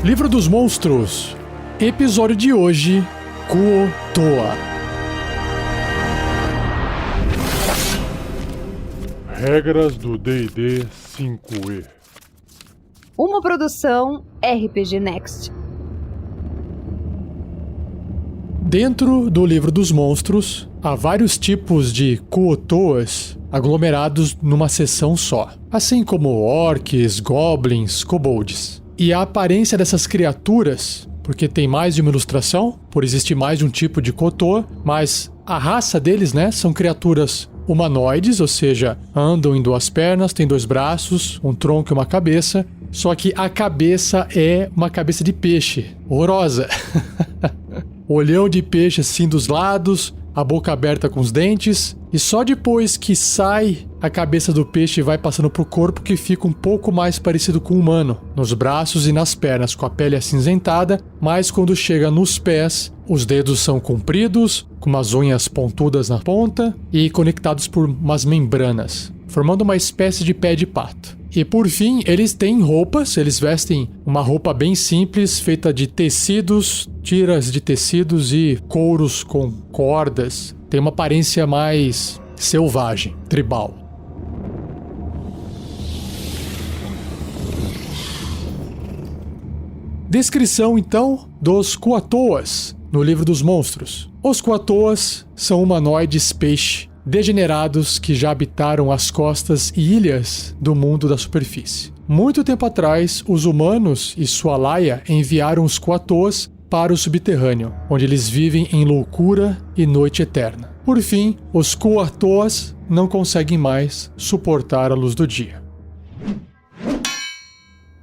Livro dos Monstros. Episódio de hoje, Kuo-Toa. Regras do D&D 5e. Uma produção RPG Next. Dentro do Livro dos Monstros, há vários tipos de Kuo-Toas aglomerados numa seção só, assim como orcs, goblins, kobolds. E a aparência dessas criaturas, porque tem mais de uma ilustração, por existir mais de um tipo de Kuo-Toa, mas a raça deles, são criaturas humanoides, ou seja, andam em duas pernas, têm dois braços, um tronco e uma cabeça, só que a cabeça é uma cabeça de peixe, horrorosa. Olhão de peixe assim dos lados, a boca aberta com os dentes, e só depois que sai a cabeça do peixe e vai passando pro corpo que fica um pouco mais parecido com o humano, nos braços e nas pernas, com a pele acinzentada, mas quando chega nos pés, os dedos são compridos, com umas unhas pontudas na ponta e conectados por umas membranas, formando uma espécie de pé de pato. E por fim, eles têm roupas, eles vestem uma roupa bem simples, feita de tecidos, tiras de tecidos e couros com cordas. Tem uma aparência mais selvagem, tribal. Descrição, então, dos Kuo-Toas no Livro dos Monstros. Os Kuo-Toas são humanoides peixe degenerados que já habitaram as costas e ilhas do mundo da superfície. Muito tempo atrás, os humanos e sua laia enviaram os Kuo-Toas para o subterrâneo, onde eles vivem em loucura e noite eterna. Por fim, os Kuo-Toas não conseguem mais suportar a luz do dia.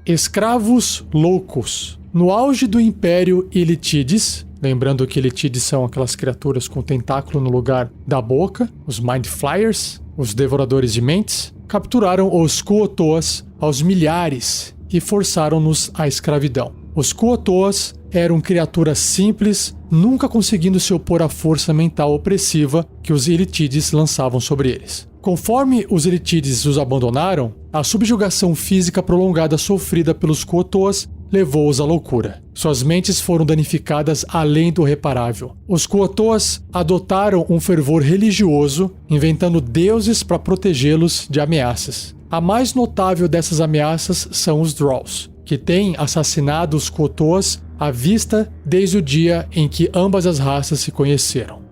Escravos loucos. No auge do Império Ilítides, lembrando que Ilítides são aquelas criaturas com tentáculo no lugar da boca, os Mind Flayers, os devoradores de mentes, capturaram os Kuo-Toas aos milhares e forçaram-nos à escravidão. Os Kuo-Toas eram criaturas simples, nunca conseguindo se opor à força mental opressiva que os Ilítides lançavam sobre eles. Conforme os Ilítides os abandonaram, a subjugação física prolongada sofrida pelos Kuo-Toas levou-os à loucura. Suas mentes foram danificadas além do reparável. Os Kuo-Toas adotaram um fervor religioso, inventando deuses para protegê-los de ameaças. A mais notável dessas ameaças são os Drolls, que têm assassinado os Kuo-Toas à vista desde o dia em que ambas as raças se conheceram.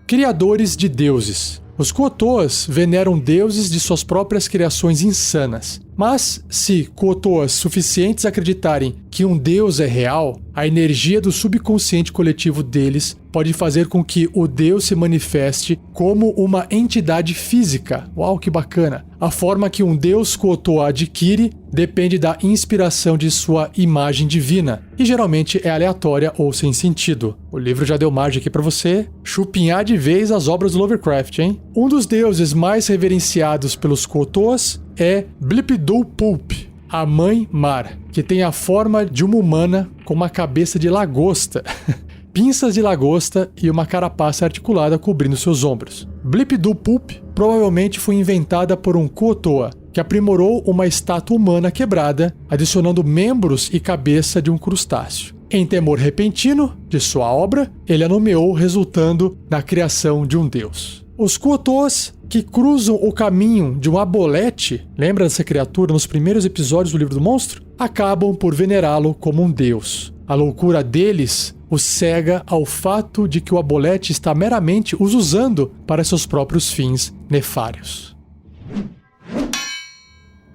Criadores de deuses. Os Kuo-Toas veneram deuses de suas próprias criações insanas. Mas, se Kuo-Toas suficientes acreditarem que um deus é real, a energia do subconsciente coletivo deles pode fazer com que o deus se manifeste como uma entidade física. Uau, que bacana! A forma que um deus Kuo-Toa adquire depende da inspiração de sua imagem divina, e geralmente é aleatória ou sem sentido. O livro já deu margem aqui para você chupinhar de vez as obras do Lovecraft, hein? Um dos deuses mais reverenciados pelos Kuo-Toas é Blip-Doo-Pulp, a Mãe Mar, que tem a forma de uma humana com uma cabeça de lagosta, pinças de lagosta e uma carapaça articulada cobrindo seus ombros. Blip-Doo-Pulp provavelmente foi inventada por um Kuo-Toa, que aprimorou uma estátua humana quebrada, adicionando membros e cabeça de um crustáceo. Em temor repentino de sua obra, ele a nomeou, resultando na criação de um deus. Os Kuo-Toas que cruzam o caminho de um abolete, lembra dessa criatura nos primeiros episódios do Livro do Monstro? Acabam por venerá-lo como um deus. A loucura deles os cega ao fato de que o abolete está meramente os usando para seus próprios fins nefários.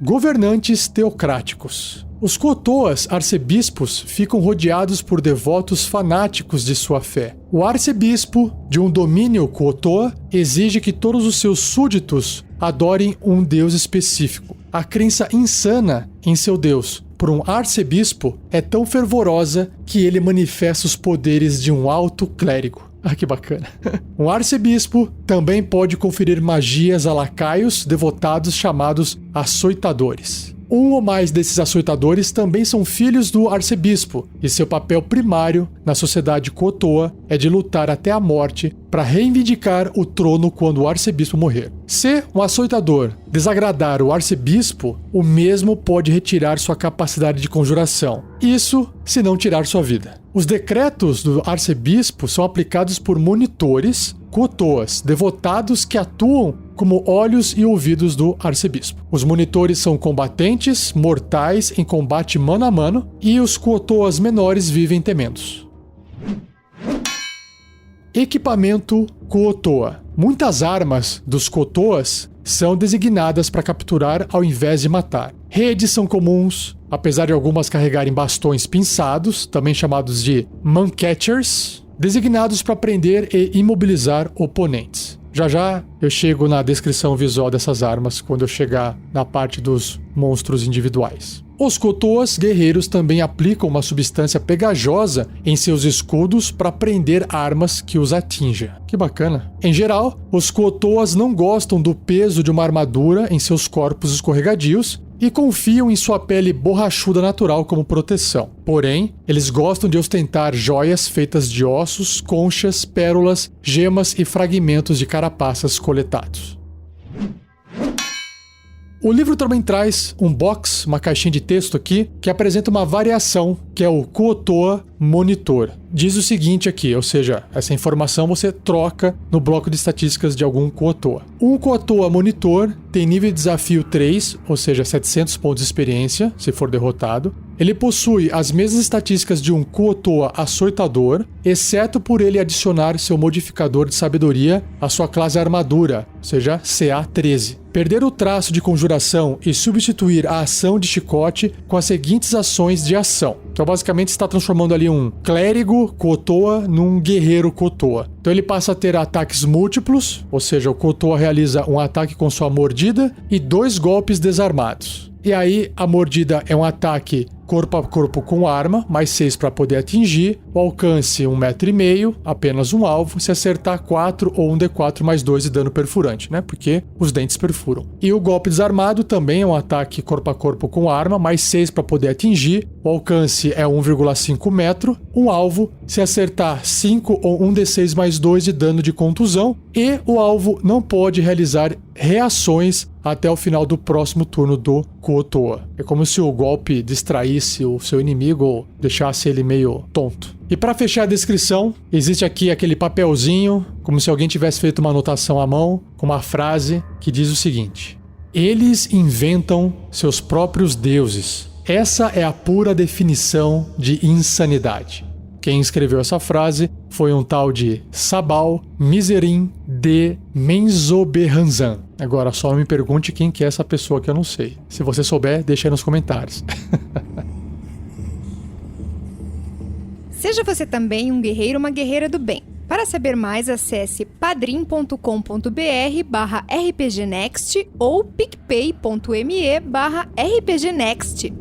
Governantes teocráticos. Os Kuo-Toas arcebispos ficam rodeados por devotos fanáticos de sua fé. O arcebispo de um domínio Kuo-Toa exige que todos os seus súditos adorem um deus específico. A crença insana em seu deus por um arcebispo é tão fervorosa que ele manifesta os poderes de um alto clérigo. Ah, que bacana. Um arcebispo também pode conferir magias a lacaios devotados chamados açoitadores. Um ou mais desses açoitadores também são filhos do arcebispo, e seu papel primário na sociedade Kotoa é de lutar até a morte para reivindicar o trono quando o arcebispo morrer. Se um açoitador desagradar o arcebispo, o mesmo pode retirar sua capacidade de conjuração. Isso se não tirar sua vida. Os decretos do arcebispo são aplicados por monitores Kotoas, devotados que atuam como olhos e ouvidos do arcebispo. Os monitores são combatentes mortais em combate mano a mano e os Kotoas menores vivem tementos. Equipamento Kotoa. Muitas armas dos Kotoas são designadas para capturar ao invés de matar. Redes são comuns, apesar de algumas carregarem bastões pinçados, também chamados de mancatchers, designados para prender e imobilizar oponentes. Já já eu chego na descrição visual dessas armas quando eu chegar na parte dos monstros individuais. Os Kotoas guerreiros também aplicam uma substância pegajosa em seus escudos para prender armas que os atinjam. Que bacana. Em geral, os Kotoas não gostam do peso de uma armadura em seus corpos escorregadios e confiam em sua pele borrachuda natural como proteção. Porém, eles gostam de ostentar joias feitas de ossos, conchas, pérolas, gemas e fragmentos de carapaças coletados. O livro também traz um box, uma caixinha de texto aqui, que apresenta uma variação, que é o Kotoa Monitor. Diz o seguinte aqui, ou seja, essa informação você troca no bloco de estatísticas de algum Kotoa. Um Kotoa Monitor tem nível de desafio 3, ou seja, 700 pontos de experiência, se for derrotado. Ele possui as mesmas estatísticas de um Kotoa Açoitador, exceto por ele adicionar seu modificador de sabedoria à sua classe armadura, ou seja, CA 13. Perder o traço de conjuração e substituir a ação de chicote com as seguintes ações de ação. Então, basicamente, está transformando ali um clérigo Kotoa num guerreiro Kotoa. Então, ele passa a ter ataques múltiplos, ou seja, o Kotoa realiza um ataque com sua mordida e 2 golpes desarmados. E aí, a mordida é um ataque corpo a corpo com arma, mais 6 para poder atingir. O alcance 1,5 m, apenas um alvo. Se acertar 4 ou 1d4 mais 2 de dano perfurante, né? Porque os dentes perfuram. E o golpe desarmado também é um ataque corpo a corpo com arma, mais 6 para poder atingir. O alcance é 1,5 m, um alvo. Se acertar 5 ou 1d6 mais 2 de dano de contusão. E o alvo não pode realizar reações até o final do próximo turno do Kotoa. É como se o golpe distraísse o seu inimigo ou deixasse ele meio tonto. E para fechar a descrição, existe aqui aquele papelzinho, como se alguém tivesse feito uma anotação à mão, com uma frase que diz o seguinte: eles inventam seus próprios deuses. Essa é a pura definição de insanidade. Quem escreveu essa frase foi um tal de Sabal Miserim de Menzoberranzan. Agora, só não me pergunte quem que é essa pessoa que eu não sei. Se você souber, deixa aí nos comentários. Seja você também um guerreiro ou uma guerreira do bem. Para saber mais, acesse padrim.com.br/rpgnext ou picpay.me/rpgnext.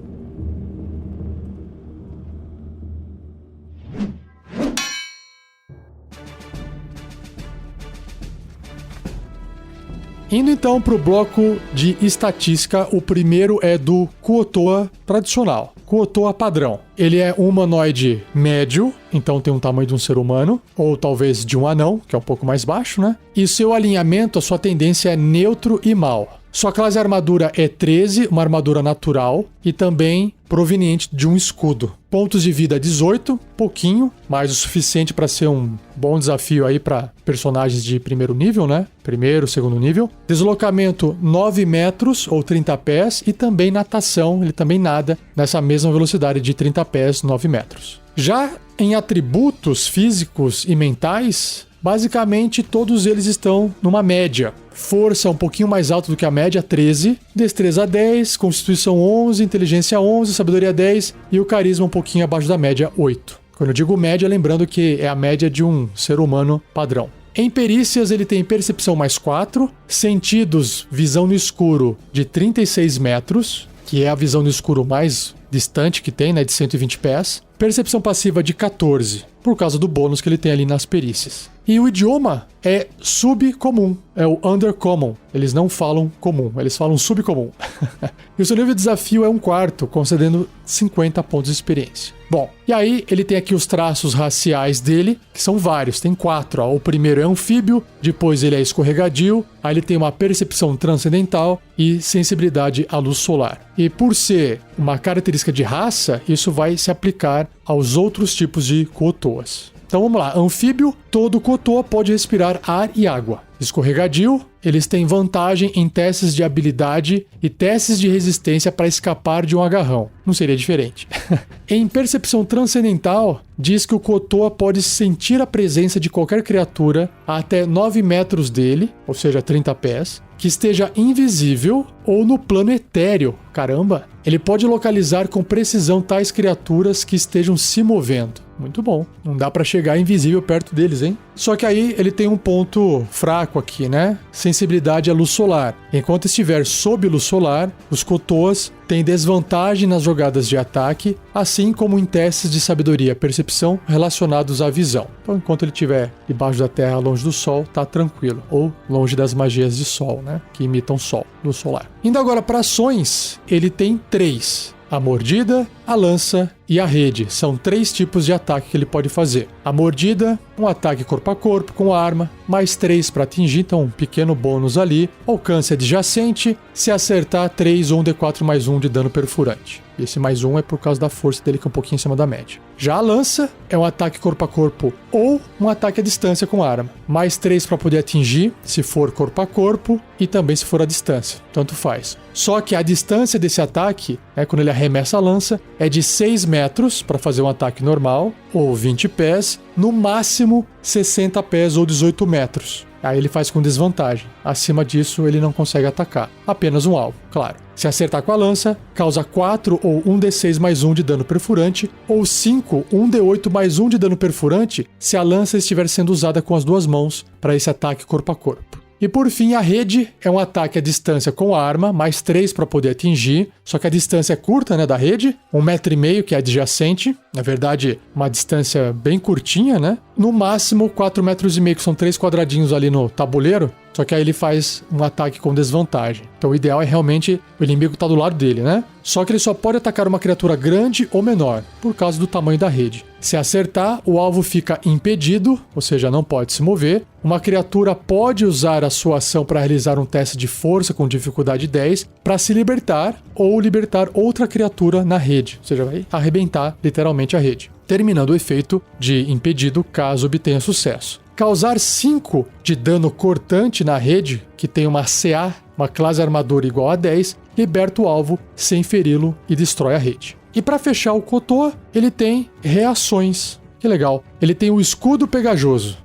Indo então para o bloco de estatística, o primeiro é do Kotoa tradicional, Kotoa padrão. Ele é um humanoide médio, então tem um tamanho de um ser humano, ou talvez de um anão, que é um pouco mais baixo, né? E seu alinhamento, a sua tendência é neutro e mal. Sua classe de armadura é 13, uma armadura natural, e também proveniente de um escudo. Pontos de vida 18, pouquinho, mas o suficiente para ser um bom desafio aí para personagens de primeiro nível, né? Primeiro, segundo nível. Deslocamento 9 metros ou 30 pés e também natação, ele também nada nessa mesma velocidade de 30 pés, 9 metros. Já em atributos físicos e mentais, basicamente todos eles estão numa média. Força um pouquinho mais alta do que a média, 13. Destreza 10, Constituição 11, Inteligência 11, Sabedoria 10 e o Carisma um pouquinho abaixo da média, 8. Quando eu digo média, lembrando que é a média de um ser humano padrão. Em perícias ele tem Percepção mais 4, Sentidos, Visão no escuro de 36 metros, que é a visão no escuro mais distante que tem, né, de 120 pés. Percepção passiva de 14, por causa do bônus que ele tem ali nas perícias. E o idioma é subcomum, é o undercommon. Eles não falam comum, eles falam subcomum. E o seu nível de desafio é 1/4, concedendo 50 pontos de experiência. Bom, e aí ele tem aqui os traços raciais dele, que são vários, tem 4. Ó. O primeiro é anfíbio, depois ele é escorregadio, aí ele tem uma percepção transcendental e sensibilidade à luz solar. E por ser uma característica de raça, isso vai se aplicar aos outros tipos de Kuo-toas. Então vamos lá, anfíbio, todo Kuo-toa pode respirar ar e água. Escorregadio, eles têm vantagem em testes de habilidade e testes de resistência para escapar de um agarrão. Não seria diferente. Em percepção transcendental, diz que o Kuo-toa pode sentir a presença de qualquer criatura a até 9 metros dele, ou seja, 30 pés, que esteja invisível ou no plano etéreo. Caramba! Ele pode localizar com precisão tais criaturas que estejam se movendo. Muito bom. Não dá pra chegar invisível perto deles, hein? Só que aí ele tem um ponto fraco aqui, né? Sensibilidade à luz solar. Enquanto estiver sob luz solar, os Kuo-toas têm desvantagem nas jogadas de ataque, assim como em testes de sabedoria e percepção relacionados à visão. Então, enquanto ele estiver debaixo da terra, longe do sol, tá tranquilo. Ou longe das magias de sol, né? Que imitam sol, luz solar. Indo agora para ações, ele tem 3. A mordida, a lança e a rede. São 3 tipos de ataque que ele pode fazer. A mordida, um ataque corpo a corpo com arma, mais 3 para atingir, então um pequeno bônus ali. Alcance adjacente, se acertar 3 ou um D4 mais 1 de dano perfurante. Esse mais 1 é por causa da força dele, que é um pouquinho em cima da média. Já a lança é um ataque corpo a corpo ou um ataque à distância com arma. Mais 3 para poder atingir, se for corpo a corpo, e também se for à distância. Tanto faz. Só que a distância desse ataque, quando ele arremessa a lança, é de 6 metros para fazer um ataque normal, ou 20 pés, no máximo 60 pés ou 18 metros. Aí ele faz com desvantagem. Acima disso, ele não consegue atacar. Apenas um alvo, claro. Se acertar com a lança, causa 4 ou 1d6 mais 1 de dano perfurante, ou 5, 1d8 mais 1 de dano perfurante, se a lança estiver sendo usada com as 2 mãos para esse ataque corpo a corpo. E por fim, a rede é um ataque à distância com arma, mais 3 para poder atingir, só que a distância é curta, né, da rede, 1,5 metro, que é adjacente, na verdade, uma distância bem curtinha, né? No máximo, 4,5 metros, que são 3 quadradinhos ali no tabuleiro, só que aí ele faz um ataque com desvantagem. Então o ideal é realmente o inimigo estar do lado dele, né? Só que ele só pode atacar uma criatura grande ou menor, por causa do tamanho da rede. Se acertar, o alvo fica impedido, ou seja, não pode se mover. Uma criatura pode usar a sua ação para realizar um teste de força com dificuldade 10 para se libertar ou libertar outra criatura na rede, ou seja, vai arrebentar literalmente a rede, terminando o efeito de impedido caso obtenha sucesso. Causar 5 de dano cortante na rede, que tem uma CA, uma classe armadura igual a 10, liberta o alvo sem feri-lo e destrói a rede. E para fechar o Kuo-toa, ele tem reações. Que legal. Ele tem o escudo pegajoso.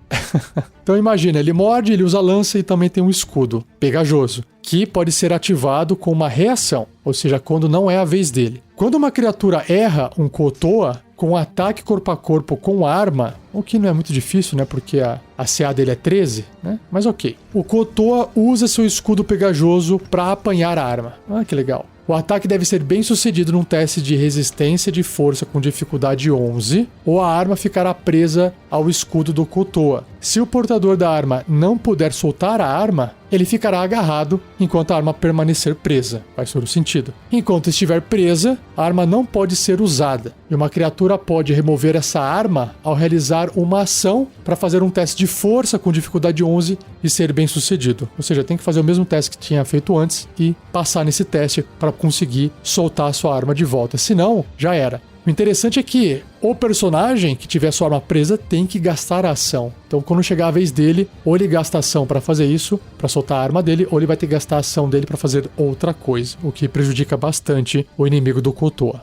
Então imagina, ele morde, ele usa lança e também tem um escudo pegajoso, que pode ser ativado com uma reação, ou seja, quando não é a vez dele. Quando uma criatura erra um Kuo-toa com um ataque corpo a corpo com arma, o que não é muito difícil, né? Porque a CA dele é 13, né? Mas ok. O Kuo-toa usa seu escudo pegajoso para apanhar a arma. Ah, que legal. O ataque deve ser bem sucedido num teste de resistência de força com dificuldade 11, ou a arma ficará presa ao escudo do Kuo-toa. Se o portador da arma não puder soltar a arma, ele ficará agarrado enquanto a arma permanecer presa. Faz todo sentido. Enquanto estiver presa, a arma não pode ser usada. E uma criatura pode remover essa arma ao realizar uma ação para fazer um teste de força com dificuldade 11 e ser bem sucedido. Ou seja, tem que fazer o mesmo teste que tinha feito antes e passar nesse teste para conseguir soltar a sua arma de volta. Senão, já era. O interessante é que o personagem que tiver sua arma presa tem que gastar a ação. Então, quando chegar a vez dele, ou ele gasta a ação para fazer isso, para soltar a arma dele, ou ele vai ter que gastar a ação dele para fazer outra coisa, o que prejudica bastante o inimigo do Kuo-toa.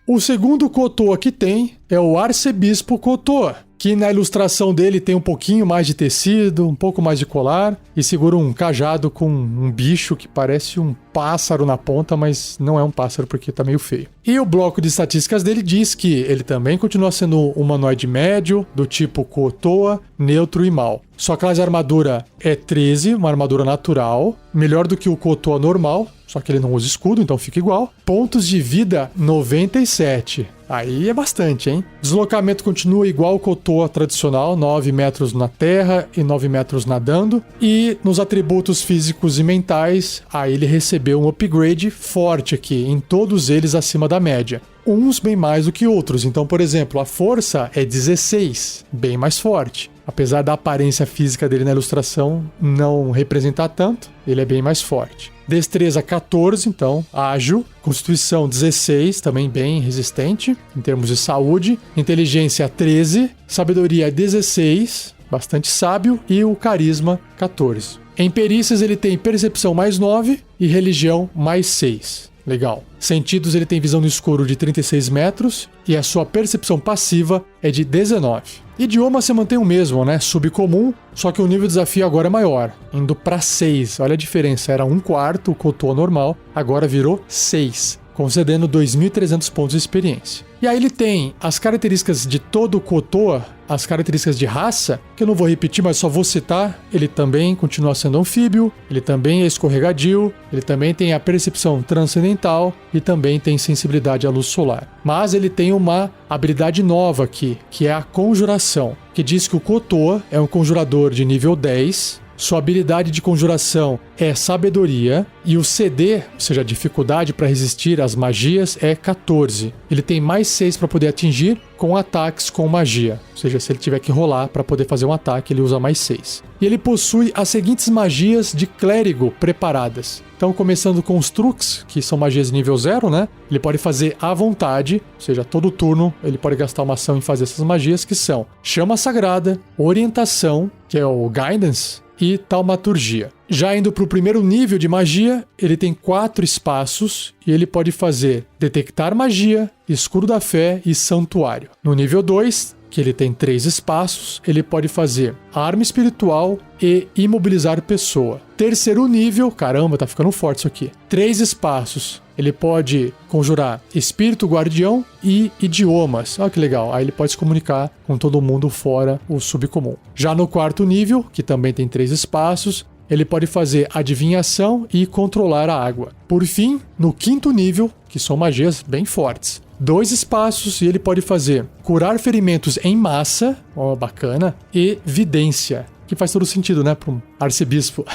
O segundo Kuo-toa que tem é o Arcebispo Kuo-toa, que na ilustração dele tem um pouquinho mais de tecido, um pouco mais de colar, e segura um cajado com um bicho que parece um pássaro na ponta, mas não é um pássaro porque tá meio feio. E o bloco de estatísticas dele diz que ele também continua sendo um humanoide médio, do tipo Kuo-toa, neutro e mal. Sua classe de armadura é 13, uma armadura natural, melhor do que o Kuo-toa normal, só que ele não usa escudo, então fica igual. Pontos de vida, 97. Aí é bastante, hein? Deslocamento continua igual o Kotoa tradicional, 9 metros na terra e 9 metros nadando. E nos atributos físicos e mentais, aí ele recebeu um upgrade forte aqui, em todos eles acima da média. Uns bem mais do que outros. Então, por exemplo, a força é 16, bem mais forte. Apesar da aparência física dele na ilustração não representar tanto, ele é bem mais forte. Destreza 14, então ágil. Constituição 16, também bem resistente em termos de saúde. Inteligência 13. Sabedoria 16, bastante sábio. E o carisma 14. Em perícias ele tem percepção mais 9 e religião mais 6. Legal. Sentidos ele tem visão no escuro de 36 metros e a sua percepção passiva é de 19. Idioma você mantém o mesmo, né? Subcomum, só que o nível de desafio agora é maior, indo para 6. Olha a diferença, era 1/4 o Kotoa normal, agora virou 6, concedendo 2.300 pontos de experiência. E aí ele tem as características de todo o Kotoa, as características de raça, que eu não vou repetir, mas só vou citar. Ele também continua sendo anfíbio, ele também é escorregadio, ele também tem a percepção transcendental e também tem sensibilidade à luz solar. Mas ele tem uma habilidade nova aqui, que é a conjuração, que diz que o Kotoa é um conjurador de nível 10, sua habilidade de conjuração é sabedoria e o CD, ou seja, a dificuldade para resistir às magias, é 14. Ele tem mais 6 para poder atingir com ataques com magia. Ou seja, se ele tiver que rolar para poder fazer um ataque, ele usa mais 6. E ele possui as seguintes magias de clérigo preparadas. Então, começando com os truques, que são magias de nível 0, né? Ele pode fazer à vontade, ou seja, todo turno ele pode gastar uma ação em fazer essas magias, que são Chama Sagrada, Orientação, que é o Guidance, e Taumaturgia. Já indo para o primeiro nível de magia, ele tem 4 espaços e ele pode fazer Detectar Magia, Escudo da Fé e Santuário. No nível 2, que ele tem 3 espaços, ele pode fazer Arma Espiritual e Imobilizar Pessoa. Terceiro nível, caramba, tá ficando forte isso aqui. 3 espaços. Ele pode conjurar Espírito Guardião e Idiomas. Olha que legal. Aí ele pode se comunicar com todo mundo fora o subcomum. Já no quarto nível, que também tem 3 espaços, ele pode fazer Adivinhação e Controlar a Água. Por fim, no quinto nível, que são magias bem fortes, 2 espaços e ele pode fazer Curar Ferimentos em Massa, ó, bacana, e Vidência, que faz todo sentido, né, para um arcebispo.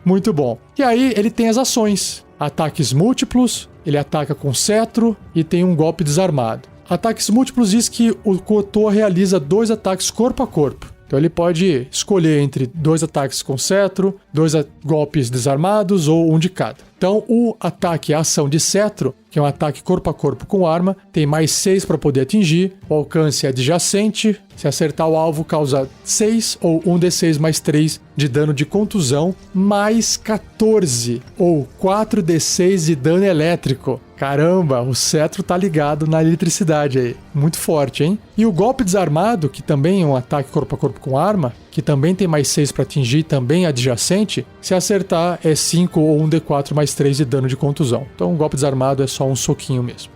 Muito bom. E aí ele tem as ações. Ataques múltiplos, ele ataca com cetro e tem um golpe desarmado. Ataques múltiplos diz que o Kotoa realiza 2 ataques corpo a corpo. Então ele pode escolher entre 2 ataques com cetro, 2 golpes desarmados ou um de cada. Então o ataque, a ação de cetro, que é um ataque corpo a corpo com arma, tem mais 6 para poder atingir, o alcance é adjacente, se acertar o alvo causa 6 ou 1d6 mais 3 de dano de contusão, mais 14 ou 4d6 de dano elétrico. Caramba, o cetro tá ligado na eletricidade aí. Muito forte, hein? E o golpe desarmado, que também é um ataque corpo a corpo com arma, que também tem mais 6 para atingir, também adjacente, se acertar é 5 ou 1d4 mais 3 de dano de contusão. Então o golpe desarmado é só um soquinho mesmo.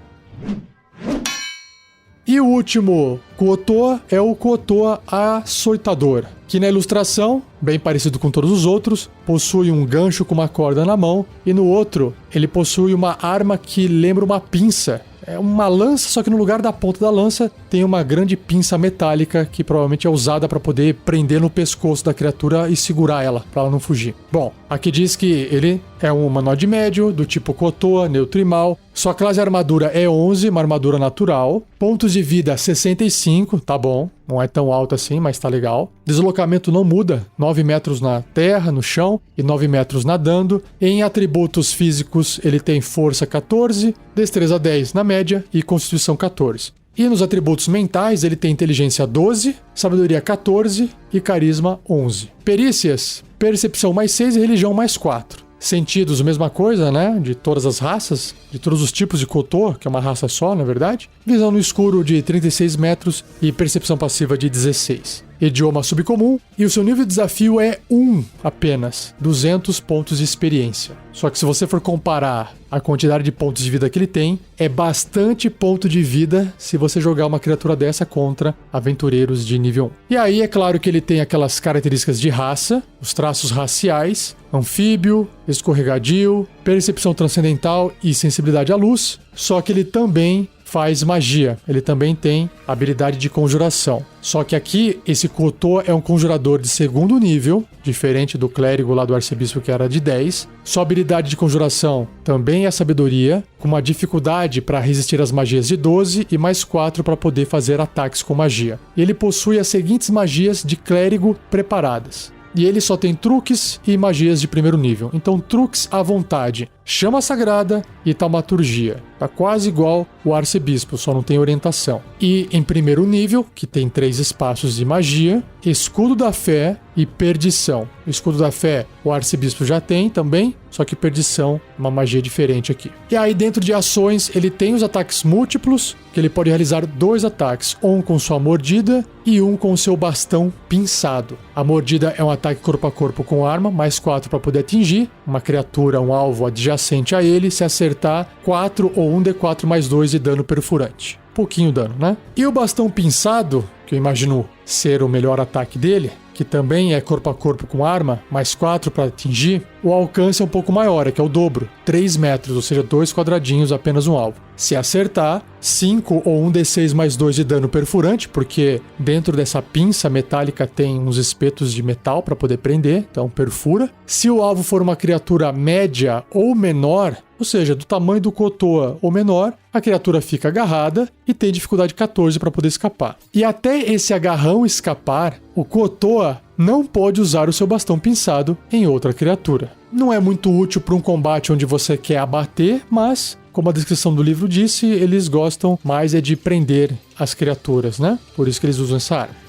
E o último Kotoa é o Kotoa Açoitador, que na ilustração, bem parecido com todos os outros, possui um gancho com uma corda na mão e no outro ele possui uma arma que lembra uma pinça. É uma lança, só que no lugar da ponta da lança tem uma grande pinça metálica que provavelmente é usada para poder prender no pescoço da criatura e segurar ela, para ela não fugir. Bom, aqui diz que ele é um humanoide médio, do tipo Kotoa, neutro e mal. Sua classe de armadura é 11, uma armadura natural. Pontos de vida 65, tá bom. Não é tão alto assim, mas tá legal. Deslocamento não muda, 9 metros na terra, no chão, e 9 metros nadando. Em atributos físicos, ele tem força 14, destreza 10 na média e constituição 14. E nos atributos mentais, ele tem inteligência 12, sabedoria 14 e carisma 11. Perícias, percepção mais 6 e religião mais 4. Sentidos, mesma coisa, né? De todas as raças, de todos os tipos de Kotoa, que é uma raça só, na verdade. Visão no escuro de 36 metros e percepção passiva de 16. Idioma subcomum e o seu nível de desafio é 1 apenas, 200 pontos de experiência. Só que se você for comparar a quantidade de pontos de vida que ele tem, é bastante ponto de vida se você jogar uma criatura dessa contra aventureiros de nível 1. E aí é claro que ele tem aquelas características de raça, os traços raciais, anfíbio, escorregadio, percepção transcendental e sensibilidade à luz, só que ele também faz magia. Ele também tem habilidade de conjuração. Só que aqui, esse Kotoa é um conjurador de 2º nível, diferente do clérigo lá do arcebispo que era de 10. Sua habilidade de conjuração também é sabedoria, com uma dificuldade para resistir às magias de 12 e mais 4 para poder fazer ataques com magia. E ele possui as seguintes magias de clérigo preparadas. E ele só tem truques e magias de 1º nível. Então, truques à vontade. Chama Sagrada e Taumaturgia. Tá quase igual o arcebispo, só não tem orientação. E em 1º nível, que tem 3 espaços de magia, Escudo da Fé e Perdição. O Escudo da Fé o arcebispo já tem também, só que Perdição é uma magia diferente aqui. E aí dentro de ações ele tem os ataques múltiplos, que ele pode realizar 2 ataques, um com sua mordida e um com seu bastão pinçado. A mordida é um ataque corpo a corpo com arma, mais 4 para poder atingir uma criatura, um alvo adjacente a ele, se acertar 4 ou 1d4 mais 2 de dano perfurante. Pouquinho dano, né? E o bastão pinçado, que eu imagino ser o melhor ataque dele, que também é corpo a corpo com arma, mais 4 para atingir, o alcance é um pouco maior, que é o dobro, 3 metros, ou seja, 2 quadradinhos, apenas um alvo. Se acertar, 5 ou 1d6 mais 2 de dano perfurante, porque dentro dessa pinça metálica tem uns espetos de metal para poder prender, então perfura. Se o alvo for uma criatura média ou menor, ou seja, do tamanho do Kotoa ou menor, a criatura fica agarrada e tem dificuldade 14 para poder escapar. E até esse agarrão escapar, o Kotoa não pode usar o seu bastão pinçado em outra criatura. Não é muito útil para um combate onde você quer abater, mas, como a descrição do livro disse, eles gostam mais é de prender as criaturas, né? Por isso que eles usam essa arma.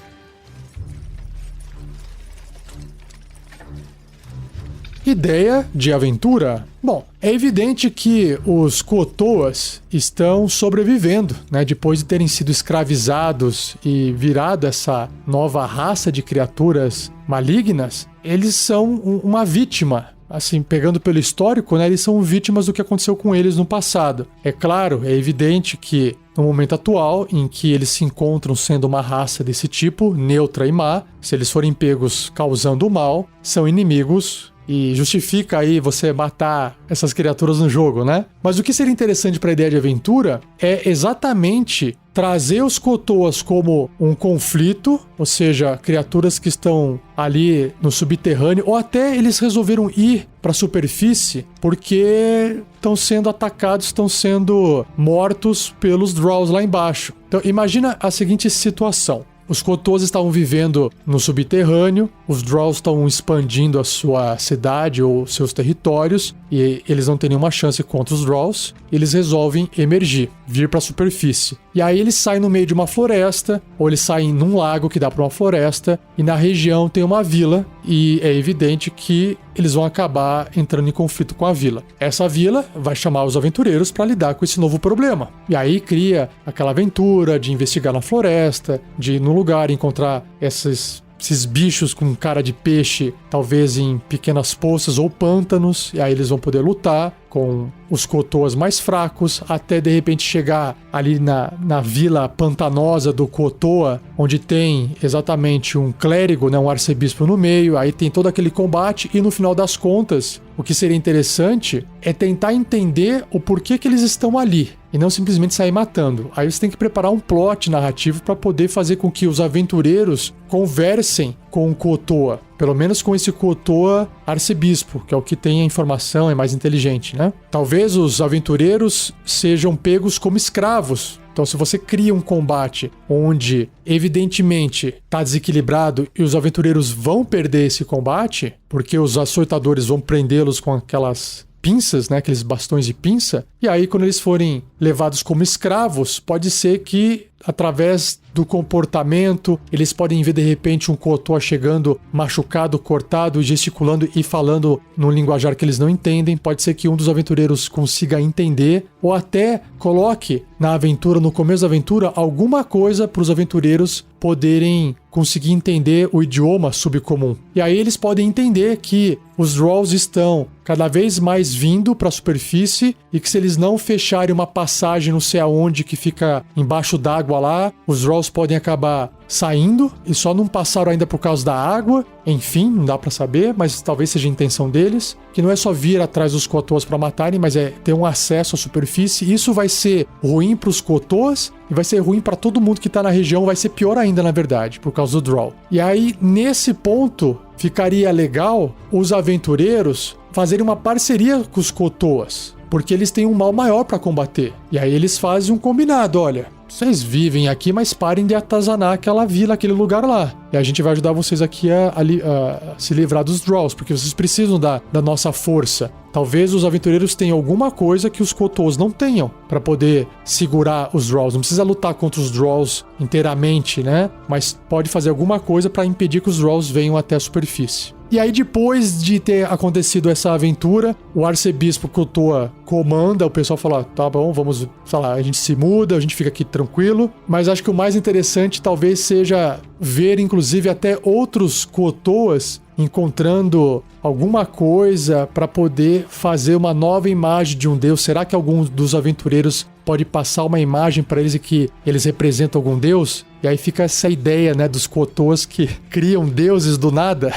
Ideia de aventura? Bom, é evidente que os Kotoas estão sobrevivendo, né? Depois de terem sido escravizados e virado essa nova raça de criaturas malignas, eles são uma vítima. Assim, pegando pelo histórico, né, eles são vítimas do que aconteceu com eles no passado. É claro, é evidente que no momento atual, em que eles se encontram sendo uma raça desse tipo, neutra e má, se eles forem pegos causando o mal, são inimigos e justifica aí você matar essas criaturas no jogo, né? Mas o que seria interessante para a ideia de aventura é exatamente trazer os Kotoas como um conflito, ou seja, criaturas que estão ali no subterrâneo, ou até eles resolveram ir para a superfície porque estão sendo atacados, estão sendo mortos pelos Drolls lá embaixo. Então imagina a seguinte situação. Os Kotoas estavam vivendo no subterrâneo, os Drolls estão expandindo a sua cidade ou seus territórios e eles não têm nenhuma chance contra os Drolls. Eles resolvem emergir, vir para a superfície. E aí eles saem no meio de uma floresta, ou eles saem num lago que dá para uma floresta, e na região tem uma vila, e é evidente que eles vão acabar entrando em conflito com a vila. Essa vila vai chamar os aventureiros para lidar com esse novo problema. E aí cria aquela aventura de investigar na floresta, de ir no lugar encontrar esses bichos com cara de peixe, talvez em pequenas poças ou pântanos, e aí eles vão poder lutar com os Kotoas mais fracos, até de repente chegar ali na vila pantanosa do Kotoa, onde tem exatamente um clérigo, né, um arcebispo no meio, aí tem todo aquele combate, e no final das contas, o que seria interessante é tentar entender o porquê que eles estão ali, e não simplesmente sair matando. Aí você tem que preparar um plot narrativo para poder fazer com que os aventureiros conversem com o Kotoa. Pelo menos com esse Kotoa arcebispo, que é o que tem a informação, é mais inteligente, né? Talvez os aventureiros sejam pegos como escravos. Então, se você cria um combate onde, evidentemente, está desequilibrado e os aventureiros vão perder esse combate, porque os açoitadores vão prendê-los com aquelas pinças, né, aqueles bastões de pinça, e aí quando eles forem levados como escravos, pode ser que através do comportamento, eles podem ver de repente um Kotoa chegando machucado, cortado, gesticulando e falando num linguajar que eles não entendem. Pode ser que um dos aventureiros consiga entender, ou até coloque na aventura, no começo da aventura, alguma coisa para os aventureiros poderem conseguir entender o idioma subcomum. E aí eles podem entender que os Drolls estão cada vez mais vindo para a superfície e que se eles não fecharem uma passagem não sei aonde que fica embaixo d'água lá, os Drolls podem acabar saindo e só não passaram ainda por causa da água. Enfim, não dá pra saber, mas talvez seja a intenção deles, que não é só vir atrás dos Kotoas pra matarem, mas é ter um acesso à superfície. Isso vai ser ruim pros Kotoas e vai ser ruim pra todo mundo que tá na região, vai ser pior ainda na verdade, por causa do Droll. E aí, nesse ponto, ficaria legal os aventureiros fazerem uma parceria com os Kotoas, porque eles têm um mal maior pra combater. E aí eles fazem um combinado, olha, vocês vivem aqui, mas parem de atazanar aquela vila, aquele lugar lá. E a gente vai ajudar vocês aqui a se livrar dos Drolls, porque vocês precisam da nossa força. Talvez os aventureiros tenham alguma coisa que os Kotoas não tenham para poder segurar os Drolls. Não precisa lutar contra os Drolls inteiramente, né? Mas pode fazer alguma coisa para impedir que os Drolls venham até a superfície. E aí, depois de ter acontecido essa aventura, o arcebispo Kotoa comanda, o pessoal fala, tá bom, vamos, sei lá, a gente se muda, a gente fica aqui tranquilo. Mas acho que o mais interessante talvez seja ver, inclusive, até outros Kotoas encontrando alguma coisa para poder fazer uma nova imagem de um deus. Será que algum dos aventureiros pode passar uma imagem para eles e que eles representam algum deus? E aí fica essa ideia, né, dos Kotoas que criam deuses do nada.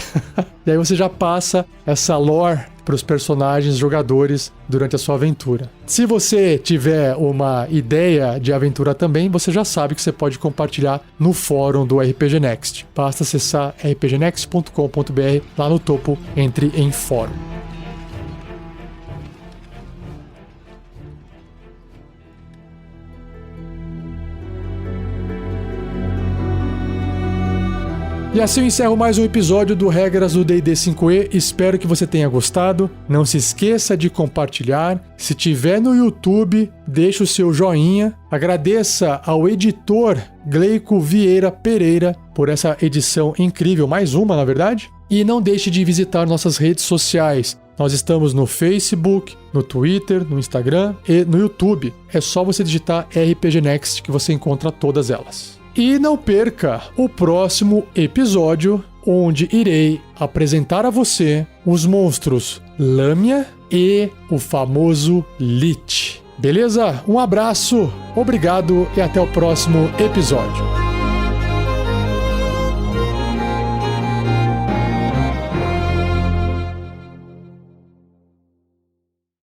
E aí você já passa essa lore para os personagens jogadores durante a sua aventura. Se você tiver uma ideia de aventura também, você já sabe que você pode compartilhar no fórum do RPG Next. Basta acessar rpgnext.com.br, lá no topo, entre em fórum. E assim eu encerro mais um episódio do Regras do D&D 5e. Espero que você tenha gostado. Não se esqueça de compartilhar. Se tiver no YouTube, deixe o seu joinha. Agradeça ao editor Gleico Vieira Pereira por essa edição incrível, mais uma na verdade. E não deixe de visitar nossas redes sociais. Nós estamos no Facebook, no Twitter, no Instagram e no YouTube. É só você digitar RPG Next que você encontra todas elas. E não perca o próximo episódio, onde irei apresentar a você os monstros Lâmia e o famoso Lich. Beleza? Um abraço, obrigado e até o próximo episódio.